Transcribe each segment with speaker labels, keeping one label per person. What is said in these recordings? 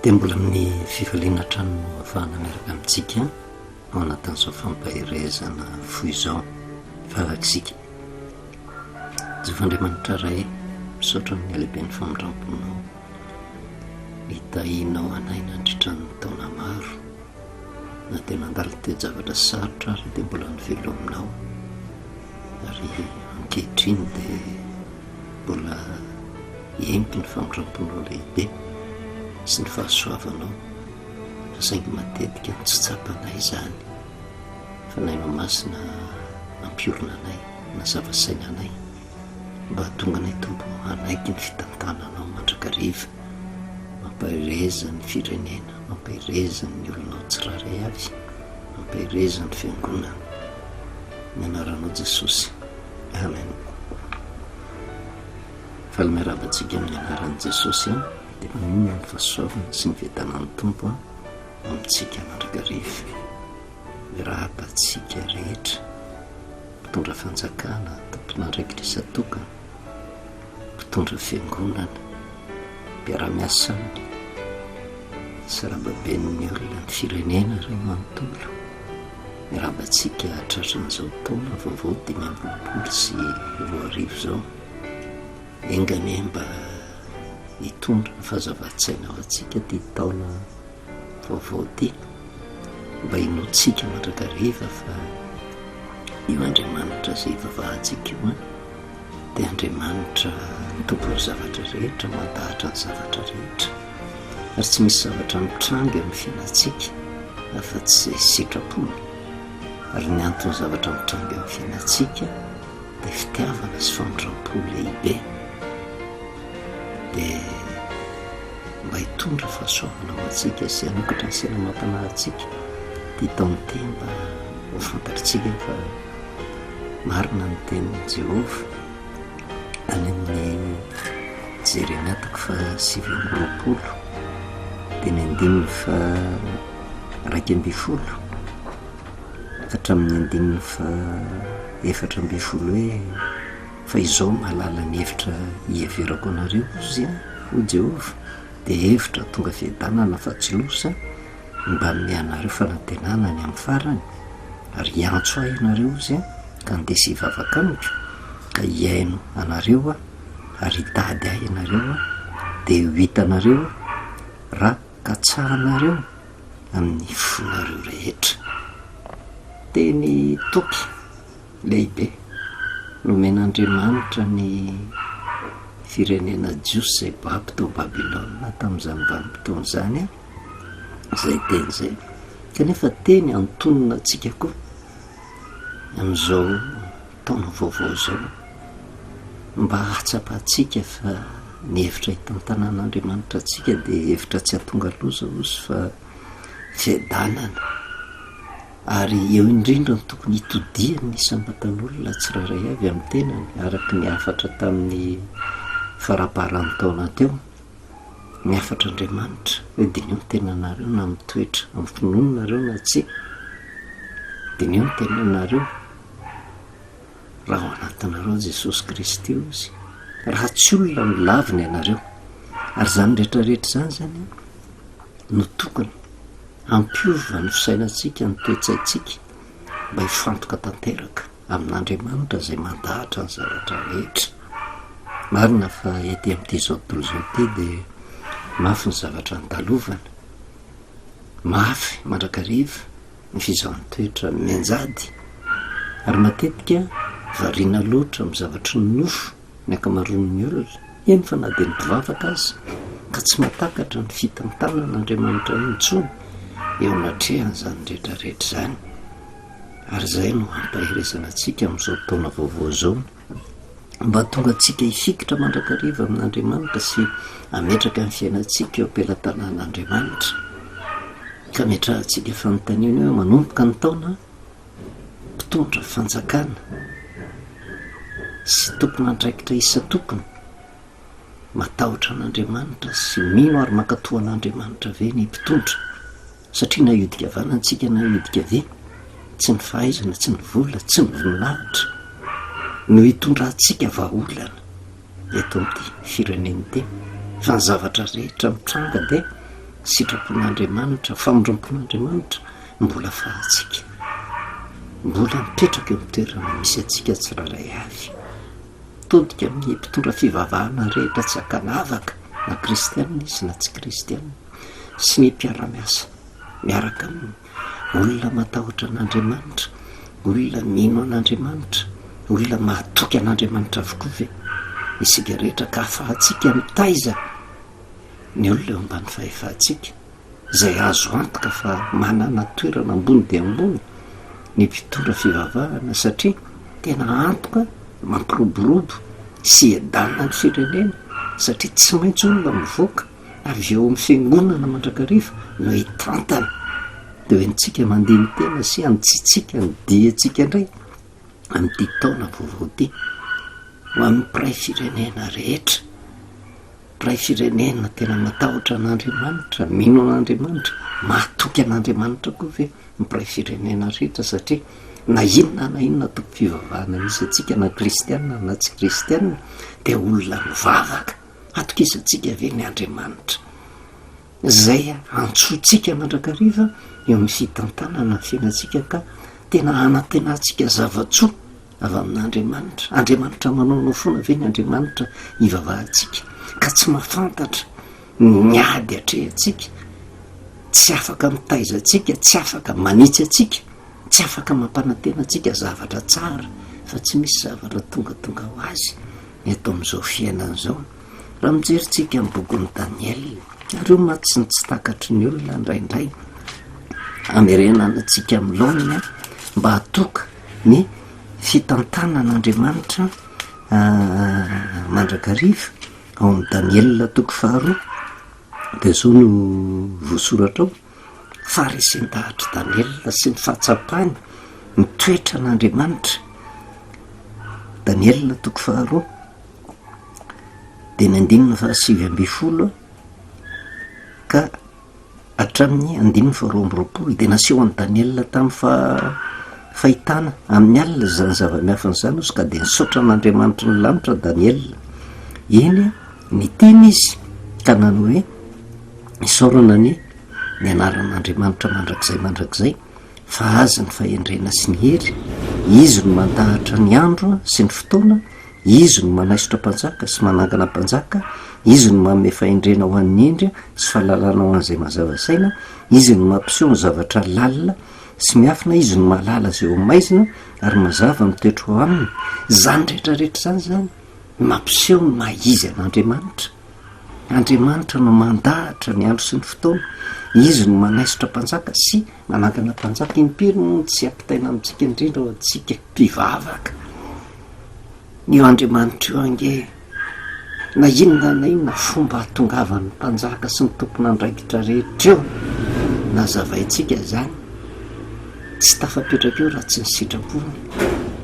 Speaker 1: dia mbola amin'ny fifaliana trano no ahafahana miaraka amintsika ao anatin'izao fampahirezana foy izao fahaksika. Jehovandriamanitra ray, misaotra amin'ny alehiben'ny famindramponao, hitahinao anay nandritra ny taona maro, na dia nandalo teo zavatra sarotra ary dia mbola nivelo aminao, ary ankehitriny dia mbola empy ny famindramponao lehibe sy ny fahasoavanao, fa saingy matetika nitsitsapanay izany, fa nainao masina ampiorona anay, nazavasaina anay, mba hatonga anay tompo anaiky ny fitantananao mandrakariva, mampahireza ny firenena, mampahireza ny olonao tsiraray avy, mampahireza ny fiangonana, ny anaranao Jesosy, amen. Fa miarabantsika amin'ny anaran'i Jesosy any dia maninona ny fahasoavana sy ny fiadanan'ny tompo amintsika mandrakariva. Miarabantsika rehetra, mpitondra fanjakana, tompon'andraikitra isatokana, mpitondra fiangonana, mpiara-miasa aminy, sarababen'ny olona ny firenena ray manontolo. Miarabantsika tratran'izao taona vaovao 2020 sy 2021 izao, engany mba hitondra ny fahazava-tsaina ao antsika ty taona vaovao ty, mba hinoantsika mandrakariva fa io Andriamanitra izay ivavahantsika io dia Andriamanitra tompon'ny zavatra rehetra, mandahatra ny zavatra rehetra, ary tsy misy zavatra mitranga amin'ny fiainantsika afa-tsy izay sitrapony, ary ny antony zavatra mitranga amin'ny fiainantsika dia fitiavana sy famindrampo lehibe, dia mba hitondra fahasoavana ho antsika sy hanokatra ny saina mampanahintsika dia taony ty mba ho fantaritsika fa marina ny tenin'i Jehovah any amin'ny Jeremia 7:20 dia ny 5:2 hatramin'ny 5:4 hoe fa izao mahalala ny hevitra hieverako anareo izy ho Jehovah, dia hevitra tonga fiadanana fa tsy losa, mba mianareo fanantenana ny amin'ny farany, ary hiantso ahy ianareo izy ka ndesy hivavaka amiko, ka hiaino anareo ary hitady ahy ianareo dia ho hitanareo raha katsahanareo amin'ny fonareo rehetra. Teny toky lehibe nomen'Andriamanitra ny firenena jiosy izay baby tao Babilôna tamin'izany vanim-potoana izany izay teny izay, kanefa teny antonona antsika koa amin'izao taona vaovao izao, mba hatsapantsika fa ny hevitra hitantanan'Andriamanitra antsika dia hevitra tsy hatonga loza ozy fa fiadanana, ary eo indrindra ny tokony hitodiany ny sambatan'olona tsiraray avy amin'ny tenany, araka ny afatra tamin'ny faraparan'ny taona teo, miafatra Andriamanitra hoe dinio ny tenanareo na mitoetra amin'ny finoanareo na tsy, dinio ny tenanareo raha ao anatinareo Jesosy Kristy izy, raha tsy olona milavina ianareo, ary zany rehetrarehetra zany no tokony ampiova ny fisainantsika, ny toetsaintsika mba hifantoka tanteraka amin'Andriamanitra izay mandahatra ny zavatra rehetra. Marina fa ety amin'ity zao tontolo izao ty dia mafy ny zavatra andalovana, mafy mandrakariva ny fizahan-toetra mianjady, ary matetika variana loatra amin'ny zavatra ny nofo ny akamaroan'ny olona, eny fa na dia ny mpivavaka azy ka tsy mahatakatra ny fitantanan'Andriamanitra intsony eo anatrehan' izany rehetrarehetra izany. Ary izay no hampahirezana antsika amin'izao taona vaovao izao, mba tonga antsika hifikitra mandrakariva amin'Andriamanitra sy hametraka amin'ny fiainantsika eo am-pelatanan'Andriamanitra, ka metrahantsika fanontaniana hoe manomboka ny taona mpitondra fanjakana sy tompon'andraikitra isatokana matahotra an'Andriamanitra sy mino ary mankatoa an'Andriamanitra ve ny mpitondra, satria na iodika vanantsika na iodika ve tsy ny fahaizana, tsy ny vola, tsy ny voninahitra no hitondrantsika vahaolana eto amin'ity fireneny ty, fa ny zavatra rehetra mitranga dia sitrapon'andriamanitra famondrom-pon'andriamanitra mbola fahatsika, mbola mipetraka eo mitoerana misy atsika tsiraray avy, todika amin'ny mpitondra fivavahana rehetra tsy akanavaka na kristianina izy na tsy kristianina, sy ny mpiara-miasa miaraka amin'ny olona matahotra an'andriamanitra, olona mino an'andriamanitra, olona mahatoky an'andriamanitra avokoa ve isika rehetra ka ahafahatsika mitaiza ny olona eo ambany fahefahatsika izay azo antoka fa manana toerana ambony dia ambony ny mpitondra fivavahana, satria tena antoka mampiroborobo sy edanina ny firenena, satria tsy maintsy olona mivoaka avy eo amin'ny fiangonana mandrakariva no hitantana dia hoentsika mandeha ny tena sy antsitsika ny diatsika indray amin'ity taona vaovao ty ho amin'ny mpiray firenena rehetra, mpiray firenena tena matahotra an'andriamanitra, mino an'andriamanitra, mahatoky an'andriamanitra koa ve mpiray firenena rehetra, satria na inona na inona tompo fivavahana misy atsika na kristianina na tsy kristianina dia olona mivavaka atokiza atsika ve ny Andriamanitra, zay antsotsika mandrakariva eo amin'ny fitantanana ny fiainantsika ka tena anantenantsika zavatsoa avy amin'Andriamanitra. Andriamanitra manao foana ve ny Andriamanitra ivavahantsika ka tsy mahafantatra ny ady atrehantsika, tsy afaka mitaiza atsika, tsy afaka manitsy atsika, tsy afaka mampanantena atsika zavatra tsara, fa tsy misy zavatra tonga ho azy eto amin'izao fiainana izao. Raha mijeritsika amin'ny bokin'i Daniel, ireo matsy tsy takatry ny olona indraindray amerenana atsika amin'ny laonina mba hatoka ny fitantanan'Andriamanitra mandrakariva ao amin'ny Daniel toko 2 dia zao no voasoratra ao: farisendahatra Daniel sy ny fahatsapany ny toetra n'Andriamanitra. Daniel toko 2 dia ny 9:7 ka hatramin'ny 9:20 dia naseho an'i Daniel tamin'ny fahitana amin'ny alina zany zava-miafina izany ozy ka dia nisaotra n'Andriamanitra ny lanitra Daniel. Eny niteny izy ka nano hoe isaorana ny anaran'Andriamanitra mandrakizay fa aza ny fahendrena sy ny hery, izy no mandahatra ny andro sy ny fotoana, izy no manaisotra mpanjaka sy manangana mpanjaka, izy no manome fahendrena ho an'ny endry sy fahalalana ho an'izay mazavasaina, izy no mampiseho ny zavatra lalina sy miafina, izy no mahalala izay ho maizina ary mazava mitoetra ho aminy. Zany rehetrarehetra zany mampiseho ny mahizy an'Andriamanitra. Andriamanitra no mandahatra ny andro sy ny fotoana, izy no manaisotra mpanjaka sy manangana mpanjaka. Impiry no tsy ampitaina amintsika indrindra ho antsika mpivavaka io Andriamanitra io ange, na inona fomba hatongavany mpanjaka sy ny tompon'andraikitra rehetra eo nazavaintsika zany tsy tafapetraka eo raha tsy ny sitrapony,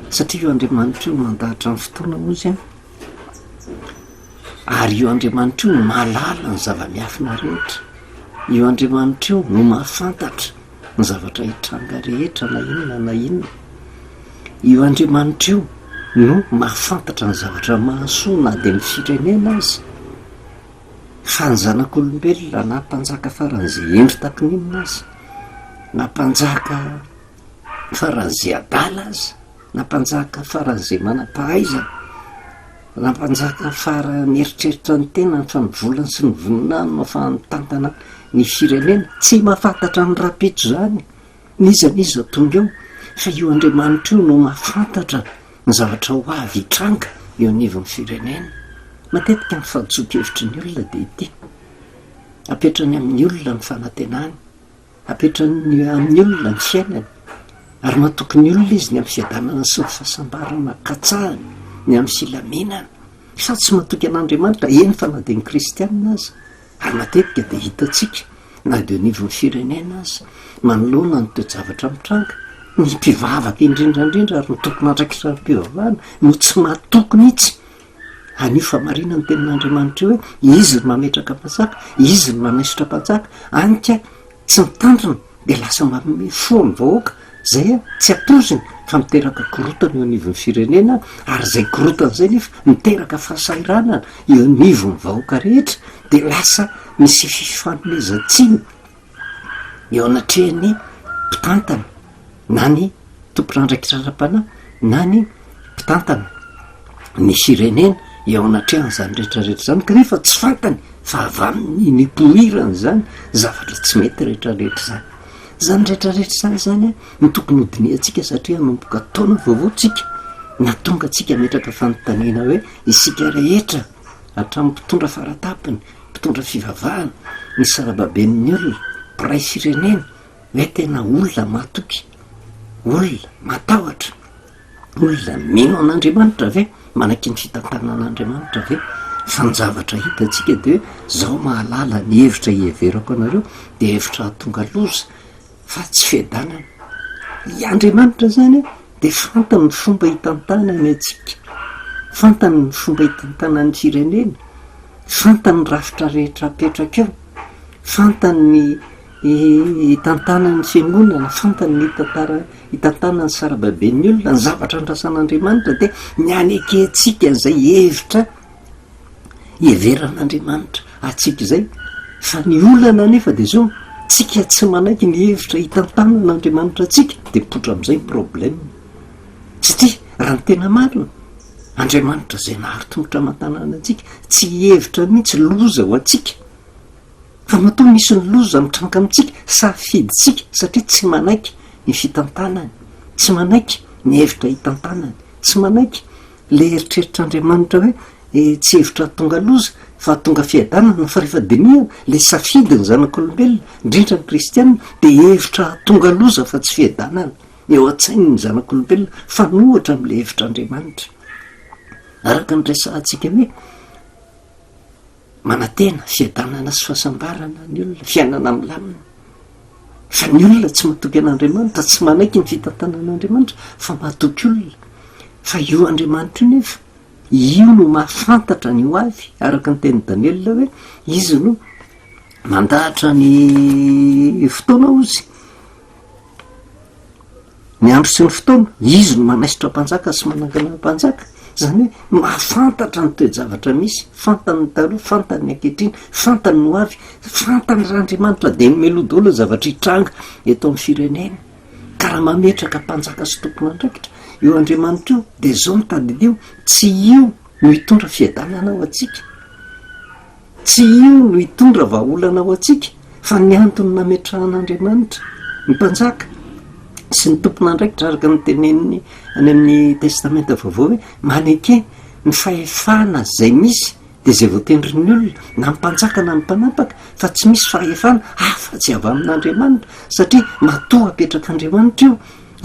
Speaker 1: satria io Andriamanitra io mandahatra ny fotoana ozy ary io Andriamanitra io mahalala ny zava-miafina rehetra, io Andriamanitra io no mahafantatra ny zavatra hitranga rehetra na inona, io Andriamanitra io no mahafantatra ny zavatra mahasoa na dia ny firenena azy, fa ny zanak'olombelona na mpanjaka faran'izay endry takoninona azy, na mpanjaka faran'izay adala azy, na mpanjaka faran'izay manam-pahaizana, na mpanjaka fara mieritreritra ny tena fa ny volany sy ny voninany no fa mitantana ny firenena, tsy mahafantatra ny rapitso zany nizaniza tonga eo, fa io Andriamanitra io no mahafantatra ny zavatra ho avy hitranga eo anivon'ny firenena. Matetika ny fahadsoa-kevitry ny olona dia ity: apetrany amin'ny olona ny fanantenany, apetrany amin'ny olona ny fiainany, ary matoky ny olona izy ny amin'ny fiadanana sy ny fahasambarana katsahany, ny amin'ny filaminana, fa tsy matoky an'Andriamanitra. Eny fa na dia ny kristianina azy, ary matetika dia hitantsika na dia anivon'ny firenena azy manoloana ny toe-javatra mitranga, ny mpivavaka indrindrandrindra ary ny tompon'andraikitra ny mpivavahana no tsy mahatoky mihitsy anio famarina ny tenin'Andriamanitra io hoe izy no mametraka mpanjaka, izy no manaisotra mpanjaka, anka tsy mitandrina dia lasa manome fo ny vahoaka zay a tsy atoziny fa miteraka korotana eo anivon'ny firenena ary zay korotana zay nefa miteraka fahasairanana eo anivon'ny vahoaka rehetra de lasa misy fifanomezantsiny eo anatrehany mpitantana na ny tompon'andraikitrara-panahy na ny mpitantana ny firenena eo anatrehany zany rehetrarehetra zany kanefa tsy fantany fa avy amin'ny nipoirany zany zavatra tsy mety rehetrarehetra zany zany rehetrarehetra zany zany a ny tokony hodini atsika satria manomboka taona vaovaotsika na tonga atsika metraka fanontaniana hoe isika rehetra hatramin'ny mpitondra faratapiny mpitondra fivavahana ny sarababen'ny olona mpiray firenena hoe tena olona matoky olona matahotra olona mino an'andriamanitra ve manaky ny fitantanan'andriamanitra ve fanjavatra hitatsika de hoe zao mahalala ny hevitra hieverako anareo de hevitra hatonga loza fa tsy fiadanana i andriamanitra zany de fantany ny fomba hitantanany atsika fantany ny fomba hitantanany firenena fantany rafitra rehetra apetraka eo fantany hitantanany fiangonana fantany hitantanany sarababen'ny olona ny zavatra andrasan'andriamanitra de miany aketsika n'izay hevitra hieveran'andriamanitra atsika zay fa ny olana nefa de zao tsika tsy manaiky ny hevitra hitantanan'andriamanitra atsika de mipotra am'izay problema satria raha ny tena marina andriamanitra zay nahary tongotra aman-tanàna atsika tsy hevitra mihitsy loza ho atsika fa matoa misy ny loza mitranga amitsika safiditsika satria tsy manaiky ny fitantanany tsy manaiky ny hevitra hitantanany tsy manaiky le eritreritr'andriamanitra hoe tsy hevitra tonga loza fa tonga fiadanana fa rehefa dinia le safidy ny zanak'olombelona indrindra ny kristianina de hevitra tonga loza fa tsy fiadanana eo a-tsainy ny zanak'olombelona fa nohatra am'le hevitr'andriamanitra araka ny resantsika hoe manantena fiadanana sy fahasambarana ny olona fiainana amilamina fa ny olona tsy matoky an'andriamanitra tsy manaiky ny fitantanan'andriamanitra fa matoky olona fa io andriamanitra io nefa io no mahafantatra ny ho avy araka ny teny Daniela hoe izy no mandahatra ny fotoana ozy ny andro sy ny fotoana izy no manaisitra mpanjaka sy manangana mpanjaka zany hoe mahafantatra ny toejavatra misy fantany ny taloha fantany ny ankehitriny fantany no avy fantany r'andriamanitra de ny melodolo zavatra hitranga eto amin'ny firenena ka raha mametraka mpanjaka sy tompony andraikitra eo andriamanitra io de zao mitadidio tsy io no hitondra fiadanana ao atsika tsy io no hitondra vahaolana ao atsika fa ny antony nametrahan'andriamanitra ny mpanjaka sy ny tompona andraikitra araka ny teneniny any amin'ny testamenta vaovao hoe maneke ny fahefana zay misy de zay voatendrin'ny olona na mpanjaka na ny mpanampaka fa tsy misy fahefana afa-tsy avy amin'andriamanitra satria matoa apetrak'andriamanitra io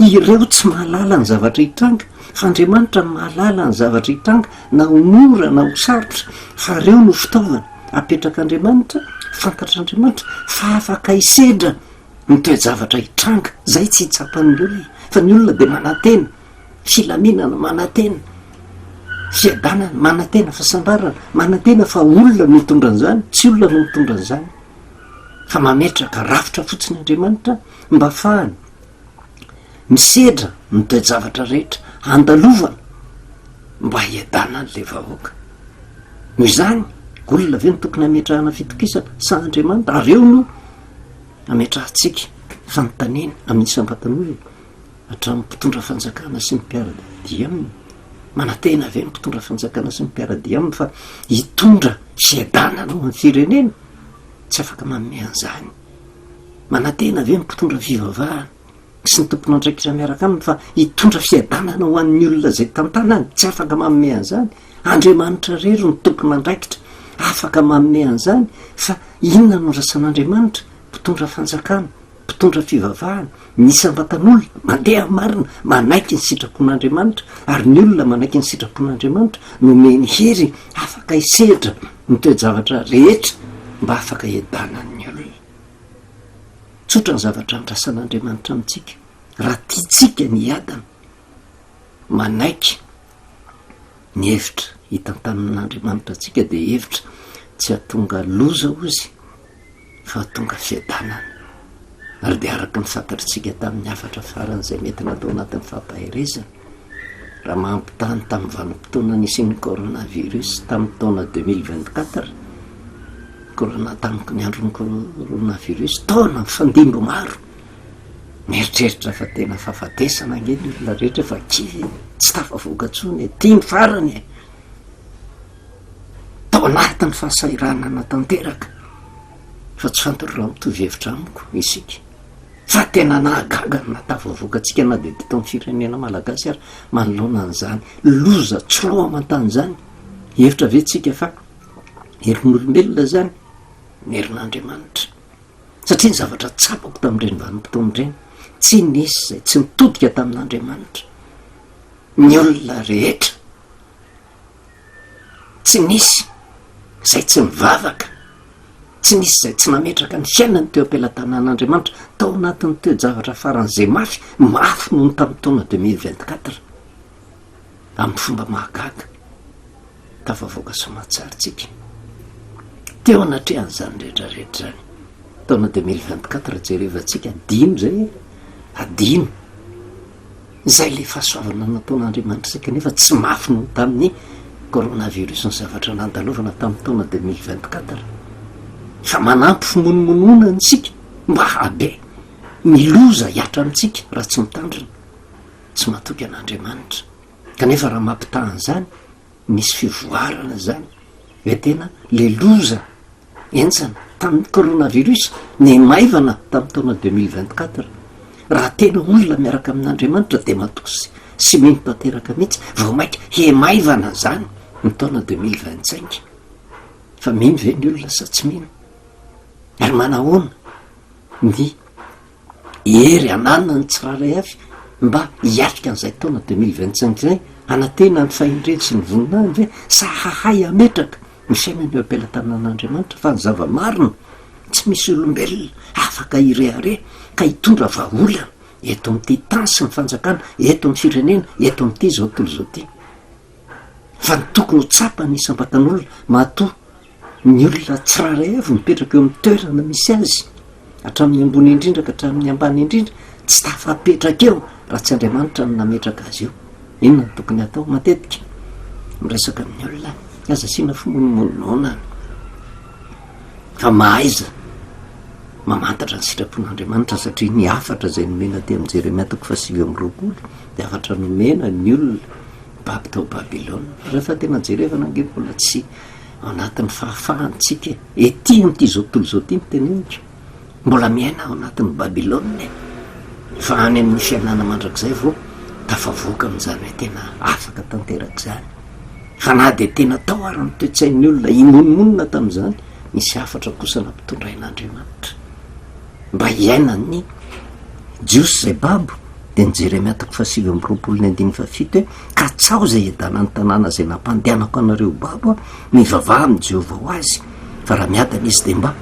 Speaker 1: ireo tsy mahalala ny zavatra hitranga fa andriamanitra mahalala ny zavatra hitranga na ho mora na ho sarotra fa reo no fitaovana apetrak'andriamanitra fantatr'andriamanitra fa afaka isedra ny toejavatra hitranga zay tsy hitsapan'ny olona fa ny olona de manantena filaminana manantena fiadanana manantena fahasambarana manantena fa olona no mitondra an'izany tsy olona no mitondra an'izany fa mametraka rafitra fotsiny andriamanitra mba afahany misedra ny toejavatra rehetra andalovana mba hiadanan'le vahoaka noho izany olona ve no tokony ametrahana fitokisana sa andriamanitra ary eo no ametrahantsika fanontaniana amin'ny isam-batan'olona hatramin'ny mpitondra fanjakana sy ny mpiara-dia aminy manantena ave ny mpitondra fanjakana sy ny mpiara-dia aminy fa hitondra fiadanana ao amin'ny firenena tsy afaka manome an'izany manantena ave ny mpitondra fivavahana sy ny tompona andraikitra miaraka aminy fa hitondra fiadanana ho an'ny olona zay tantanany tsy afaka manome an'izany andriamanitra rero ny tompona andraikitra afaka manome an'izany fa inona no rasan'andriamanitra mpitondra fanjakana mpitondra fivavahana ny isam-batan'olona mandeha marina manaiky ny sitrapon'andriamanitra ary ny olona manaiky ny sitrapon'andriamanitra nomeny hery afaka isedra ny toejavatra rehetra mba afaka hiadanan'ny olona tsotra ny zavatra andrasan'andriamanitra amintsika raha tiatsika ny adana manaiky ny hevitra hitantanan'andriamanitra atsika de hevitra tsy hatonga loza ozy fa hatonga fiadanana ary de araka nyfantatritsika tamin'ny afatra faran'izay mety natao anatin'ny fampahirezana raha mampitany tamin'ny vanim-potoana nisy ny coronavirus tamin'ny taona 2024 tamin'ny andron'ny coronavirus taona mifandimbo maro mieritreritra fa tena fahafatesana angeny olona rehetra fa kivy tsy tafavoakatsony tiany farany tao anatin'ny fahasahiranana tanteraka fa tsy fantorora mitovy hevitra amiko isika fa tena nahagaga na tafavoakatsika na de tao amin'ny firenena malagasy ary manoloana an'izany loza tsy loa aman-tan'izany hevitra ve tsika fa herin'olombelona zany miherin'Andriamanitra satria ny zavatra tsapako tamin'ireny vanim-potoana ireny tsy nisy zay tsy mitodika tamin'Andriamanitra ny olona rehetra tsy nisy zay tsy mivavaka tsy nisy zay tsy nametraka ny fiainany teo am-pelatanan'Andriamanitra tao anatin'ny toe-javatra faran'izay mafy noho ny tamin'ny taona 2024 amin'ny fomba mahagaga tafavoaka somatsaritsika teo anatrehan'izany rehetrarehetra zany taona 2024 jerevantsika adino zay le fahasoavana nataon'Andriamanitra sika nefa tsy mafy noho tamin'ny coronavirus ny zavatra nandalovana tamin'ny taona 2024 fa manampy fimonomonona nysika mba habe miloza hiatra amintsika raha tsy mitandrina tsy matoky an'Andriamanitra kanefa raha mampitahan'izany misy fivoarana zany hoe tena le loza entsana tamin'ny coronavirus ny maivana tamin'ny taona 2024 raha tena olona miaraka amin'Andriamanitra de matosy sy mino tanteraka mihitsy vao mainka hemaivana zany ny taona 2025 fa mino ve ny olona sa tsy mino ary manahoana ny hery ananina ny tsiraray avy mba hiatrika an'izay taona 2025 zay anatena ny fahindreny sy ny voninahiny ve sa hahay ametraka ny fiainany eo am-pelatanan'Andriamanitra fa ny zava-marina tsy misy olombelona afaka irehare ka hitondra vaholana eto amin'ity tany sy ny fanjakana eto amin'ny firenena eto amin'ity zao tontolo zao ty fa ny tokony ho tsapa ny isam-batan'olona matoa ny olona tsiraray avy mipetraka eo amin'ny toerana misy azy hatramin'ny ambony indrindra ka hatramin'ny ambany indrindra tsy tafapetraka eo raha tsy Andriamanitra no nametraka azy eo inona ny tokony atao matetika miresaka amin'ny olona aza siana fimonomonona fa mahaiza mamantatra ny sitrapon'Andriamanitra satria ny afatra zay nomena ty amin'ny Jeremia 9:20 de afatra nomena ny olona baby tao Babilôna rehefa tena jerevana ange mbola tsy ao anatin'ny fahafahantsika ety am'ty zao tontolo zao ty miteneniko mbola miaina ao anatin'ny Babilôna fa any amin'ny fiainana mandrak'izay vao tafavoaka amin'izany hoe tena afaka tanterak'izany fa na de tena tao ary ny toe-tsain'ny olona imonomonina tamin'izany misy afatra kosa nampitondrain'Andriamanitra mba hiainany jiosy zay babo de ny Jeremia 9:20 hoe ka tsao zay edana ny tanàna zay nampandehanako anareo babo mivavaha amin'ny Jehovah ho azy fa raha miadana izy de mba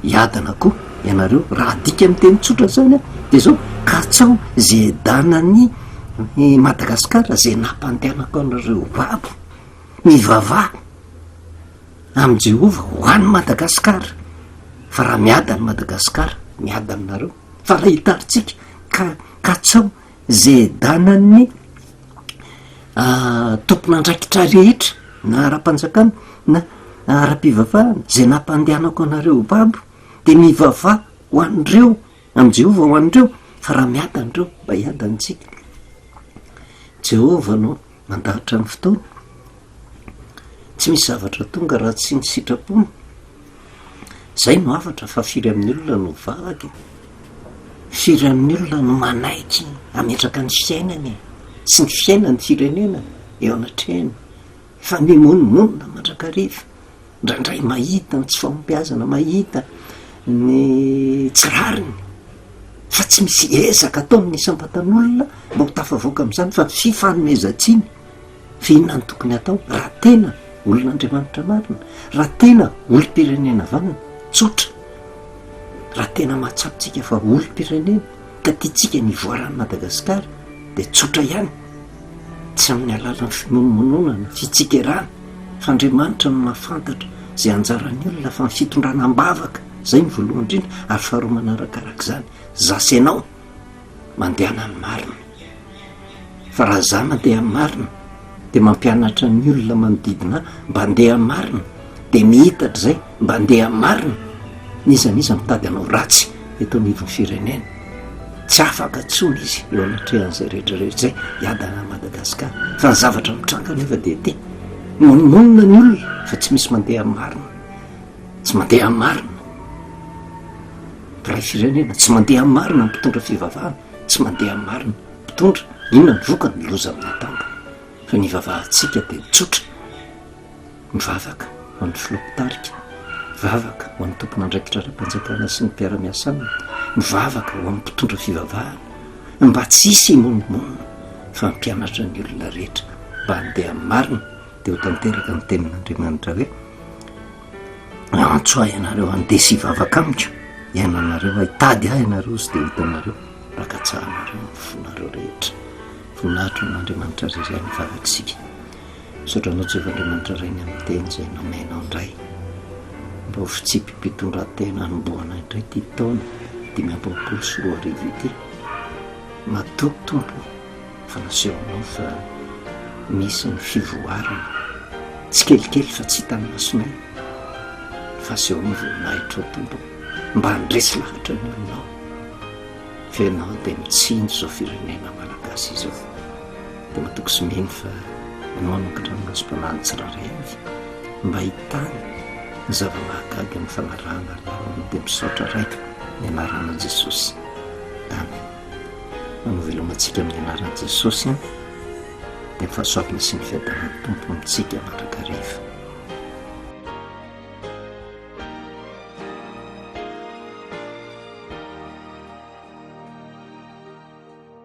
Speaker 1: hiadana koa ianareo raha adika amin'ny teny tsotra zany de zao ka tsao zay edanany Madagasikara zay nampandehanako anareo babo mivavaha amin'ny Jehovah ho any Madagasikara fa raha miadany Madagasikara miadanareo fa raha hitaritsika ka tsao zay edanany tompon'andraikitra rehetra na ara-panjakana na ara-pivavahana zay nampandehanako anareo babo de mivavaha ho an'ireo amin'ny Jehovah ho an'ireo fa raha miadan'ireo mba hiadantsika Jehovah no mandahatra ny fotoana tsy misy zavatra tonga raha tsy ny sitrapony zay no afatra fa firy amin'ny olona no vavaka firy amin'ny olona no manaiky ametraka ny fiainany sy ny fiainany firenena eo anatrehany fa mimonomonina mandrakariva ndraindray mahita ny tsy fahombiazana mahita ny tsirariny fa tsy misy ezaka atao amin'ny isam-batan'olona mba ho tafavoaka amin'izany fa fifanomezantsiny fa inona ny tokony atao raha tena olon'Andriamanitra marina raha tena olo-pirenena vanina tsotra raha tena mahatsapitsika fa olo-pirenena ka tiatsika nivoarany Madagasikara de tsotra ihany tsy amin'ny alalan'ny fimonomononana fitsikirana fa Andriamanitra no mahafantatra zay anjaran'ny olona fa ny fitondrana am-bavaka zay ny voalohany indrindra. Ary faharoa manarakarak' zany zasy ianao mandehana ny marina, fa raha za mandeha amin'ny marina de mampianatra ny olona manodidina mba andeha amin'ny marina, de mihitatra zay mba andeha amin'ny marina. Nizaniza mitady anao ratsy eto anivon'ny firenena, tsy afaka tsony izy eo anatrehan'izay rehetrarehetra zay iadana Madagasikara. Fa ny zavatra mitranga nefa de ty monina ny olona fa tsy misy mandeha amin'ny marina, tsy mandeha amin'ny marina. Ray firenena tsy mandeha amin'ny marina mpitondra fivavahana, tsy mandeha amin'ny marina mpitondra inona ny voka ny loza amin'ny tanga. Fa ny vavahantsika de tsotra, mivavaka ho an'ny filopitarika, mivavaka ho an'ny tompon'andraikitra ara-panjakana sy ny mpiara-miasa aminy, mivavaka ho amin'ny mpitondra fivavahana, mba tsy hisy imonimonna fa mpianatra ny olona rehetra mba andeha amin'ny marina. De ho tanteraka ny tenin'Andriamanitra hoe antsoa ianareo andesy hivavaka amiko, iananareo ahitady ahy ianareo sy de hitanareo rakatsahanareo ny fonareo rehetra. Voninahitro n'Andriamanitra iray mivavakisika. Misotranao Jehovah'Andriamanitra ray ny amin'ny teny izay nomenao indray, mba ho fitsipim-pitondran-tena hanomboana indray ty taona 2024 ity. Matoky Tompo fa nasehonao fa misy ny fivoarana tsy kelikely fa tsy hitany masonay, fa seho ny voninahitro Tompo mba handresy lahatra ny olonao, fa ianao de mitsinjo zao firenena malagasy izao. De matoky sy mino fa ianao anokatra sy tsiraray avy mba hitany ny zava-mahagaga amin'ny fanarahana lalana de misaotra raika ny anarana Jesosy. Amen. Manovelomantsika amin'ny anaran'i Jesosy de fahasoavana sy ny fiadanan'ny Tompo amintsika mandrakariva.